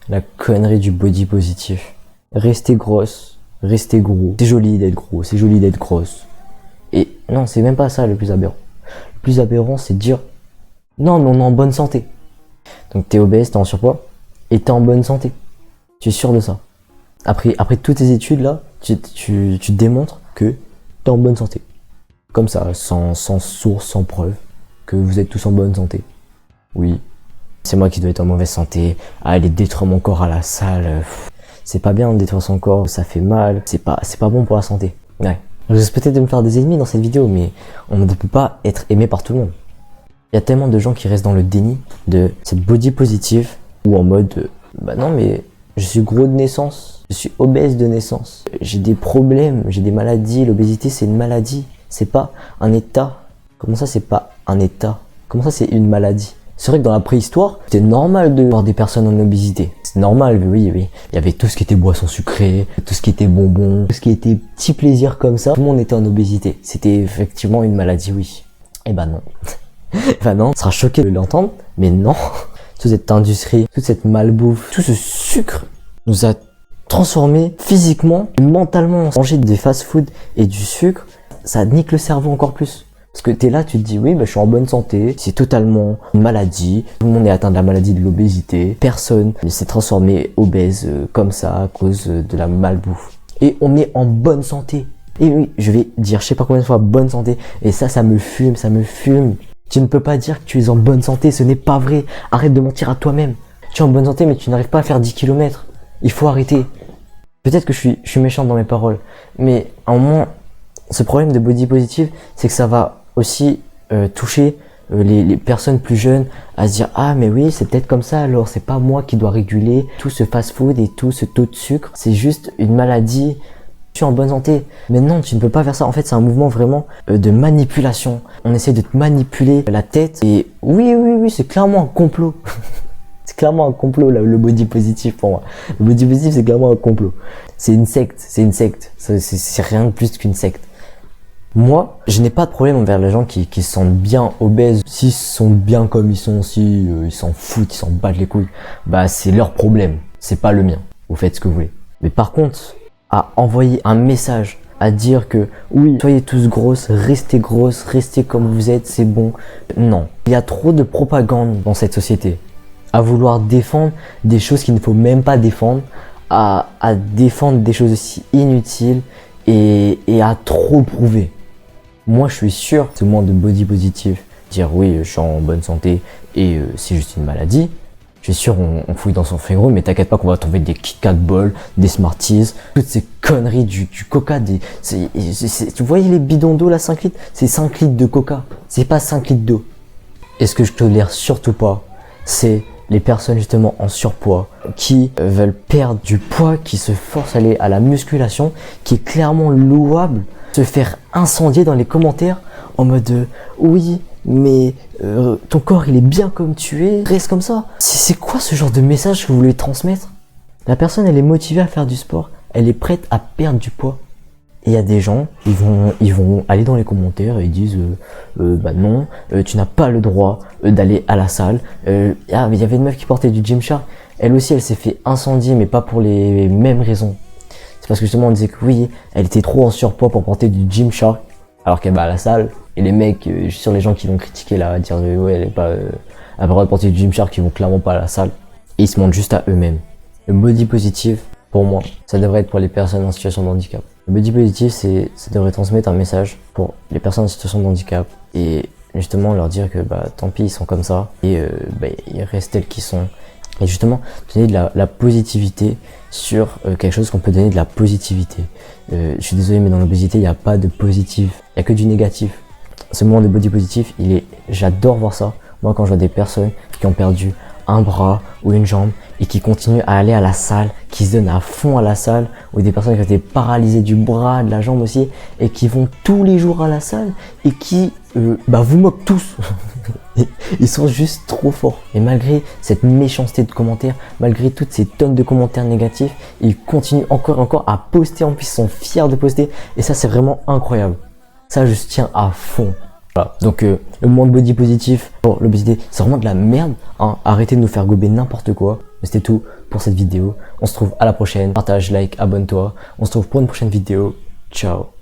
La connerie du body positif. Restez grosse, restez gros. C'est joli d'être gros, c'est joli d'être grosse. Et non, c'est même pas ça le plus aberrant. Le plus aberrant, c'est de dire non, mais on est en bonne santé. Donc t'es obèse, t'es en surpoids, et t'es en bonne santé. Tu es sûr de ça. Après toutes tes études là, tu démontres que t'es en bonne santé. Comme ça, sans source, sans preuve, que vous êtes tous en bonne santé. Oui. C'est moi qui dois être en mauvaise santé, à aller détruire mon corps à la salle. C'est pas bien de détruire son corps, ça fait mal, c'est pas bon pour la santé. Ouais. Je risque peut-être de me faire des ennemis dans cette vidéo, mais on ne peut pas être aimé par tout le monde. Il y a tellement de gens qui restent dans le déni de cette body positive, ou en mode, bah non mais je suis gros de naissance, je suis obèse de naissance, j'ai des problèmes, j'ai des maladies, l'obésité c'est une maladie, c'est pas un état. Comment ça c'est pas un état? Comment ça c'est une maladie? C'est vrai que dans la préhistoire, c'était normal de voir des personnes en obésité. C'est normal, oui. Il y avait tout ce qui était boisson sucrée, tout ce qui était bonbons, tout ce qui était petits plaisirs comme ça. Tout le monde était en obésité. C'était effectivement une maladie, oui. Eh ben non. Ben non, on sera choqué de l'entendre, mais non. Toute cette industrie, toute cette malbouffe, tout ce sucre nous a transformés physiquement, mentalement. Manger des fast-food et du sucre, ça nique le cerveau encore plus. Parce que t'es là, tu te dis, oui, bah, je suis en bonne santé, c'est totalement une maladie, tout le monde est atteint de la maladie de l'obésité, personne ne s'est transformé obèse comme ça à cause de la malbouffe. Et on est en bonne santé. Et oui, je vais dire je sais pas combien de fois bonne santé, et ça me fume, ça me fume. Tu ne peux pas dire que tu es en bonne santé, ce n'est pas vrai. Arrête de mentir à toi-même. Tu es en bonne santé, mais tu n'arrives pas à faire 10 km. Il faut arrêter. Peut-être que je suis méchant dans mes paroles, mais à un moment, ce problème de body positive, c'est que ça va aussi toucher les personnes plus jeunes à se dire ah mais oui c'est peut-être comme ça alors c'est pas moi qui dois réguler tout ce fast-food et tout ce taux de sucre, c'est juste une maladie, je suis en bonne santé. Mais non, tu ne peux pas faire ça. En fait c'est un mouvement vraiment de manipulation. On essaie de te manipuler la tête et oui c'est clairement un complot. C'est clairement un complot là, le body positif pour moi. Le body positif c'est clairement un complot. C'est une secte, c'est rien de plus qu'une secte. Moi, je n'ai pas de problème envers les gens qui se sentent bien obèses. S'ils se sont bien comme ils sont, ils s'en foutent, ils s'en battent les couilles, bah c'est leur problème, c'est pas le mien. Vous faites ce que vous voulez. Mais par contre, à envoyer un message, à dire que oui, soyez tous grosses, restez comme vous êtes, c'est bon. Non. Il y a trop de propagande dans cette société. À vouloir défendre des choses qu'il ne faut même pas défendre, à défendre des choses aussi inutiles et à trop prouver. Moi je suis sûr, c'est moins de body positif, dire oui je suis en bonne santé et c'est juste une maladie. Je suis sûr on fouille dans son frigo, mais t'inquiète pas qu'on va trouver des Kit Kat Ball, des Smarties, toutes ces conneries du coca, tu voyez les bidons d'eau là 5 litres, c'est 5 litres de coca, c'est pas 5 litres d'eau. Et ce que je tolère surtout pas, c'est les personnes justement en surpoids qui veulent perdre du poids, qui se forcent à aller à la musculation, qui est clairement louable, se faire incendier dans les commentaires en mode oui mais ton corps il est bien comme tu es, reste comme ça. C'est quoi ce genre de message que vous voulez transmettre? La personne elle est motivée à faire du sport, elle est prête à perdre du poids. Et il y a des gens, ils vont aller dans les commentaires et ils disent bah non, tu n'as pas le droit d'aller à la salle. Mais il y avait une meuf qui portait du Gymshark, elle aussi elle s'est fait incendier mais pas pour les mêmes raisons. C'est parce que justement on disait que oui, elle était trop en surpoids pour porter du Gymshark alors qu'elle va à la salle. Et les mecs, je suis sûr les gens qui vont critiquer là, dire ouais elle est pas, elle a pas le droit de porter du Gymshark, ils vont clairement pas à la salle. Et ils se mentent juste à eux-mêmes. Le body positive, pour moi, ça devrait être pour les personnes en situation de handicap. Le body positive, ça devrait transmettre un message pour les personnes en situation de handicap et justement leur dire que bah tant pis ils sont comme ça et ils restent tels qu'ils sont. Et justement donner de la positivité sur quelque chose qu'on peut donner de la positivité. Je suis désolé mais dans l'obésité il n'y a pas de positif, il n'y a que du négatif. Ce moment de body positif, j'adore voir ça. Moi quand je vois des personnes qui ont perdu un bras ou une jambe et qui continuent à aller à la salle, qui se donnent à fond à la salle, ou des personnes qui ont été paralysées du bras, de la jambe aussi, et qui vont tous les jours à la salle et qui vous moquent tous. Ils sont juste trop forts. Et malgré cette méchanceté de commentaires, malgré toutes ces tonnes de commentaires négatifs, ils continuent encore et encore à poster. En plus, ils sont fiers de poster. Et ça, c'est vraiment incroyable. Ça, je tiens à fond. Voilà. Donc le moment de body positif pour l'obésité, c'est vraiment de la merde. Hein. Arrêtez de nous faire gober n'importe quoi. C'était tout pour cette vidéo. On se retrouve à la prochaine. Partage, like, abonne-toi. On se retrouve pour une prochaine vidéo. Ciao.